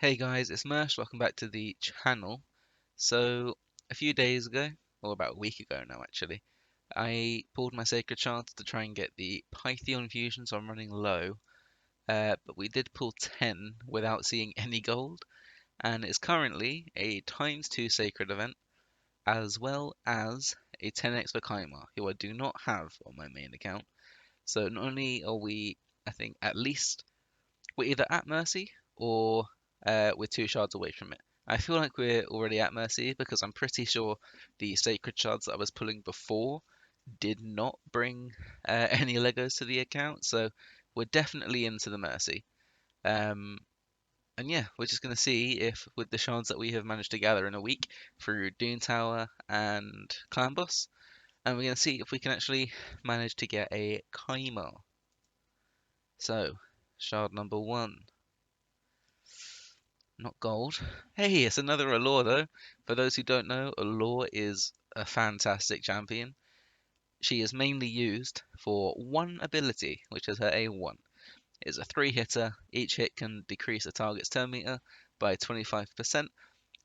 Hey guys, it's Mersh. Welcome back to the channel. So, a few days ago, or about a week ago now actually, I pulled my Sacred Shards to try and get the Pythion fusion, so I'm running low. But we did pull 10 without seeing any gold, and it's currently a times 2 Sacred event, as well as a 10x for Kymar, who I do not have on my main account. So not only are we, I think, at least we're either at Mercy or we're 2 shards away from it. I feel like we're already at Mercy because I'm pretty sure the Sacred Shards that I was pulling before did not bring any Legos to the account, so we're definitely into the Mercy. Um, and yeah, we're just going to see if, with the shards that we have managed to gather in a week through Dune Tower and Clan Boss, and we're going to see if we can actually manage to get a Kymar. So, shard number 1. Not gold. Hey, it's another Allure though. For those who don't know, Allure is a fantastic champion. She is mainly used for one ability, which is her A1. It's a 3-hitter. Each hit can decrease a target's turn meter by 25%,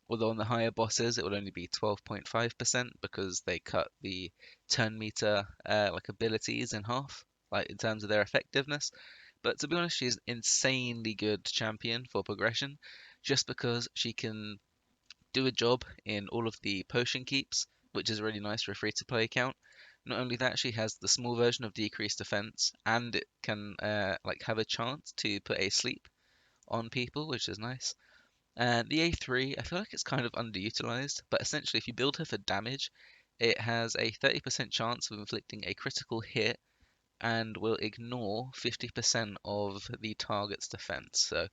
although on the higher bosses it will only be 12.5% because they cut the turn meter like abilities in half, like in terms of their effectiveness. But to be honest, she's insanely good champion for progression, just because she can do a job in all of the potion keeps, which is really nice for a free-to-play account. Not only that, she has the small version of decreased defense, and it can like have a chance to put a sleep on people, which is nice. And the A3, I feel like it's kind of underutilized, but essentially, if you build her for damage, it has a 30% chance of inflicting a critical hit and will ignore 50% of the target's defense. So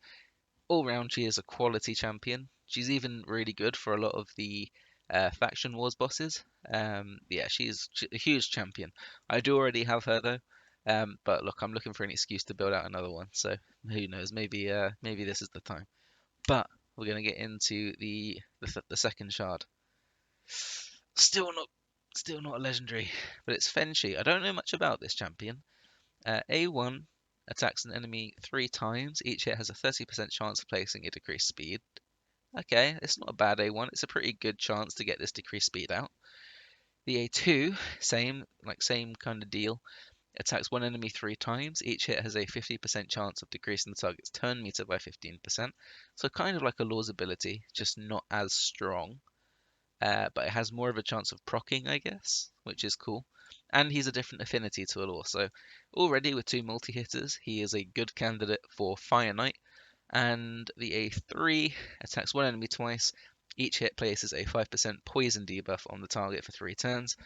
all round, she is a quality champion. She's even really good for a lot of the faction wars bosses. Yeah, she's a huge champion. I do already have her though. But look, I'm looking for an excuse to build out another one. So who knows? Maybe this is the time. But we're gonna get into the second shard. Still not, still not a legendary, but it's Fenshi. I don't know much about this champion. A1 attacks an enemy 3 times. Each hit has a 30% chance of placing a decreased speed. Okay, it's not a bad A1. It's a pretty good chance to get this decreased speed out. The A2, same kind of deal. Attacks one enemy 3 times. Each hit has a 50% chance of decreasing the target's turn meter by 15%. So kind of like a Law's ability, just not as strong. But it has more of a chance of proccing, I guess, which is cool. And he's a different affinity to Allure, so already with 2 multi-hitters, he is a good candidate for Fire Knight. And the A3 attacks one enemy twice. Each hit places a 5% poison debuff on the target for 3 turns.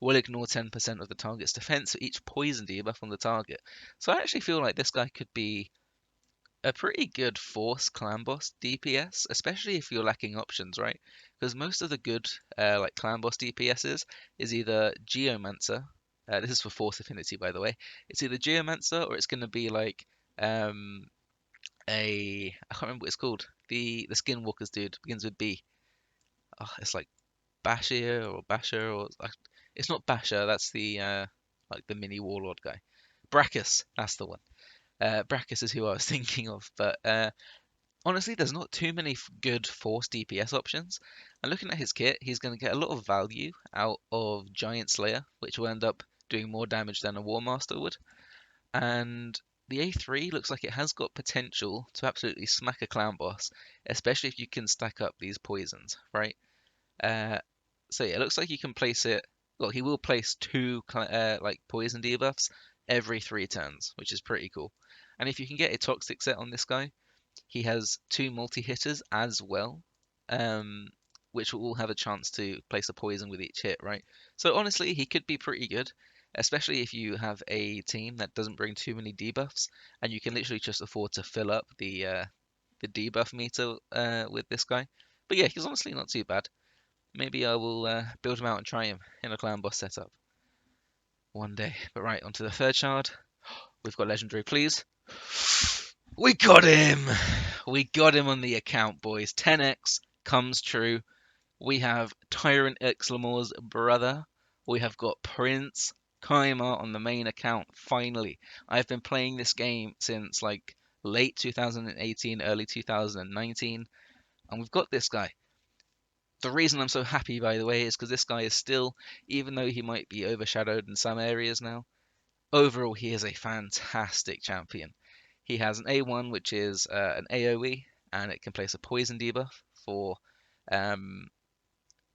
Will ignore 10% of the target's defense for each poison debuff on the target. So I actually feel like this guy could be a pretty good force clan boss DPS, especially if you're lacking options, right? Because most of the good like clan boss DPSs is either Geomancer. This is for force affinity, by the way. It's either Geomancer or it's going to be like um, I can't remember what it's called. The Skinwalkers dude begins with B. Oh, it's like Bashir or Basher or it's not Basher. That's the like the mini warlord guy. Brachus, that's the one. Brachus is who I was thinking of, but honestly, there's not too many good force DPS options. And looking at his kit, he's going to get a lot of value out of Giant Slayer, which will end up doing more damage than a War Master would. And the A3 looks like it has got potential to absolutely smack a clown boss, especially if you can stack up these poisons, right? Uh, so yeah, it looks like you can place it. Well, he will place 2 like poison debuffs every 3 turns, which is pretty cool. And if you can get a toxic set on this guy, he has 2 multi-hitters as well, um, which will all have a chance to place a poison with each hit, right? So honestly, he could be pretty good, especially if you have a team that doesn't bring too many debuffs, and you can literally just afford to fill up the debuff meter with this guy. But yeah, he's honestly not too bad. Maybe I will build him out and try him in a clan boss setup one day. But right, onto the third shard. We've got legendary, please. We got him! We got him on the account, boys. 10x comes true. We have Tyrant Ixlamore's brother. We have got Prince Kymar on the main account, finally. I've been playing this game since, like, late 2018, early 2019, and we've got this guy. The reason I'm so happy, by the way, is because this guy is still, even though he might be overshadowed in some areas now, overall he is a fantastic champion. He has an A1, which is an AoE, and it can place a poison debuff for um,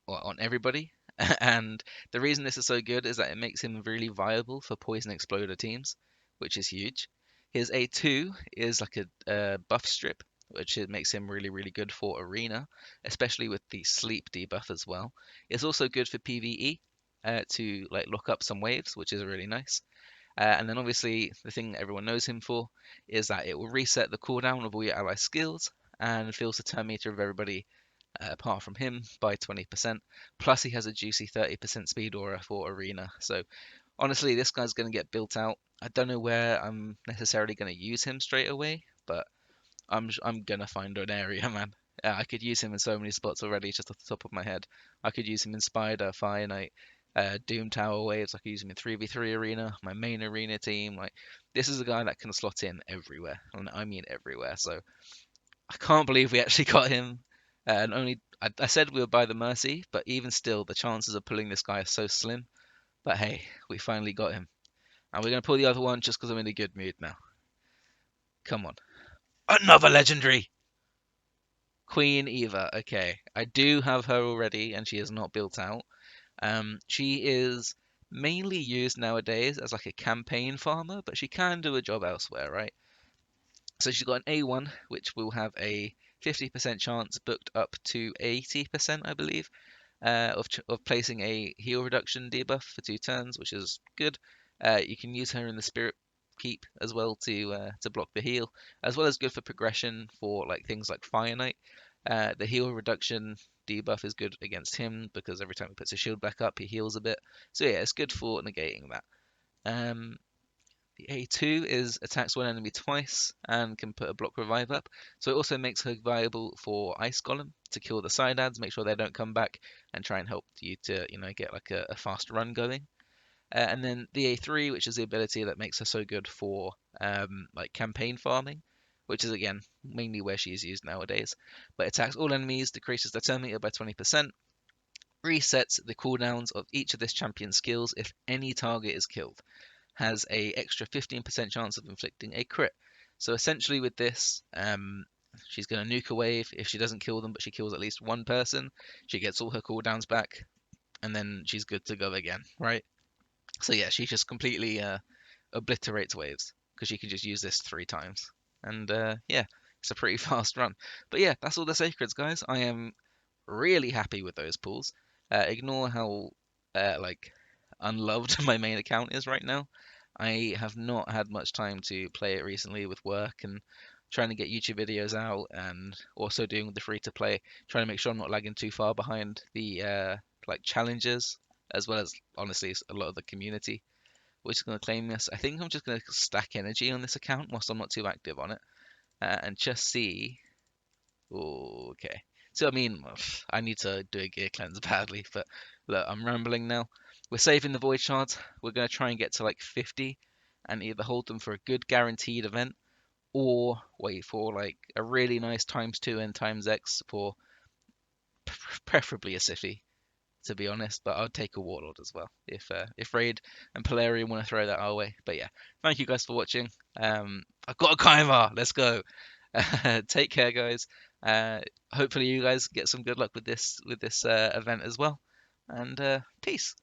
on everybody. And the reason this is so good is that it makes him really viable for poison exploder teams, which is huge. His A2 is like a buff strip, which it makes him really, really good for arena, especially with the sleep debuff as well. It's also good for PvE to like lock up some waves, which is really nice. And then obviously the thing that everyone knows him for is that it will reset the cooldown of all your ally skills and fills the turn meter of everybody apart from him by 20%. Plus he has a juicy 30% speed aura for arena. So honestly, this guy's going to get built out. I don't know where I'm necessarily going to use him straight away, but I'm gonna find an area, man. I could use him in so many spots already, just off the top of my head. I could use him in Spider, Fire Knight, Doom Tower Waves. I could use him in 3v3 arena, my main arena team. Like, this is a guy that can slot in everywhere, and I mean everywhere. So I can't believe we actually got him. And only I said we would buy the Mercy, but even still, the chances of pulling this guy are so slim. But hey, we finally got him, and we're gonna pull the other one just because I'm in a good mood now. Come on, another legendary. Queen Eva. Okay, I do have her already, and she is not built out. She is mainly used nowadays as like a campaign farmer, but she can do a job elsewhere, right? So she's got an A1, which will have a 50% chance booked up to 80%, I believe, of placing a heal reduction debuff for 2 turns, which is good. You can use her in the Spirit Keep as well to block the heal, as well as good for progression for like things like Fire Knight. The heal reduction debuff is good against him because every time he puts his shield back up, he heals a bit. So yeah, it's good for negating that. Um, the A2 is attacks one enemy twice and can put a block revive up. So it also makes her viable for Ice Golem to kill the side ads, make sure they don't come back, and try and help you to, get like a fast run going. And then the A3, which is the ability that makes her so good for like campaign farming, which is again mainly where she is used nowadays. But attacks all enemies, decreases the turn meter by 20%, resets the cooldowns of each of this champion's skills if any target is killed, has a extra 15% chance of inflicting a crit. So essentially with this, she's going to nuke a wave if she doesn't kill them, but she kills at least one person. She gets all her cooldowns back, and then she's good to go again, right? So yeah, she just completely obliterates waves because she can just use this 3 times. And yeah, it's a pretty fast run. But yeah, that's all the sacreds, guys. I am really happy with those pulls. Ignore how like unloved my main account is right now. I have not had much time to play it recently with work and trying to get YouTube videos out and also doing the free to play, trying to make sure I'm not lagging too far behind the like challenges as well as honestly a lot of the community which is going to claim this. I think I'm just going to stack energy on this account whilst I'm not too active on it and just see. Ooh, okay. So I mean, I need to do a gear cleanse badly, but look, I'm rambling now. We're saving the void shards. We're going to try and get to like 50 and either hold them for a good guaranteed event or wait for like a really nice times 2 and times X for preferably a city, to be honest, but I'll take a Warlord as well if Raid and Polarium want to throw that our way. But yeah, thank you guys for watching. I've got a Kymar. Let's go. Take care, guys. Hopefully you guys get some good luck with this event as well. And peace.